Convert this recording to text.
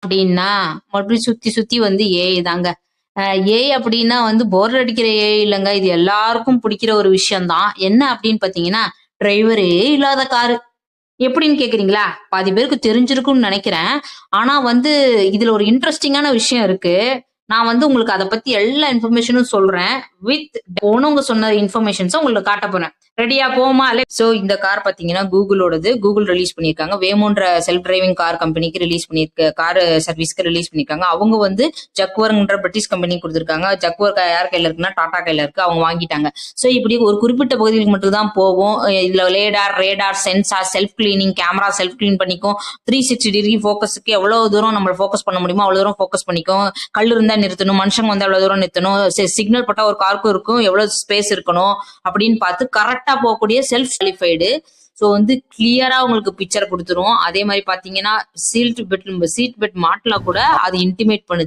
அப்படின்னா மறுபடியும் சுத்தி சுத்தி வந்து ஏஐ தாங்க. ஏஐ அப்படின்னா வந்து போர் அடிக்கிற ஏஐ இல்லங்க. இது எல்லாருக்கும் பிடிக்கிற ஒரு விஷயம் தான். என்ன அப்படின்னு பார்த்தீங்கன்னா, டிரைவரே இல்லாத காரு. எப்படின்னு கேட்கிறீங்களா? பாதி பேருக்கு தெரிஞ்சிருக்கும்னு நெனைக்கிறேன். ஆனா வந்து இதுல ஒரு இன்ட்ரஸ்டிங்கான விஷயம் இருக்கு. நான் வந்து உங்களுக்கு அத பத்தி எல்லா இன்ஃபர்மேஷனும் சொல்றேன். வித் போனவங்க சொன்ன இன்ஃபர்மேஷன்ஸ உங்களுக்கு காட்டப் போறேன். ரெடியா போவோமா? சோ இந்த கார் பார்த்தீங்கன்னா கூகுளோடது. கூகுள் ரிலீஸ் பண்ணியிருக்காங்க. வேமோன்ற செல்ஃப் டிரைவிங் கார் கம்பெனிக்கு ரிலீஸ் பண்ணியிருக்க கார் சர்வீஸ்க்கு ரிலீஸ் பண்ணியிருக்காங்க. அவங்க வந்து ஜக்வர்ன்ற பிரிட்டிஷ் கம்பெனி குடுத்திருக்காங்க. ஜக்வர் யார் கையில இருக்குன்னா, டாடா கையில இருக்கு. அவங்க வாங்கிட்டாங்க. சோ இப்படி ஒரு குறிப்பிட்ட பகுதிகளுக்கு மட்டும் தான் போகும். இதுல லேடார், radar, sensor, self cleaning, camera self clean பண்ணிக்கும். 360 டிகிரி ஃபோக்கஸ்க்கு எவ்வளவு தூரம் நம்ம ஃபோக்கஸ் பண்ண முடியுமோ அவ்வளவு தூரம் ஃபோக்கஸ் பண்ணிக்கும். கல் இருந்தா நிறுத்தணும், மனுஷங்க வந்து எவ்வளவு தூரம் நிறுத்தணும், சிக்னல் போட்டா ஒரு காருக்கும் இருக்கும், எவ்வளவு ஸ்பேஸ் இருக்கணும் அப்படின்னு பார்த்து கரெக்டா போகக்கூடிய செல்ஃப் குவாலிஃபைடு. ஸோ வந்து கிளியரா உங்களுக்கு பிக்சர் கொடுத்துரும். அதே மாதிரி பாத்தீங்கன்னா சீட் பெல்ட் மாட்டல கூட அது இன்டிமேட் பண்ணுது.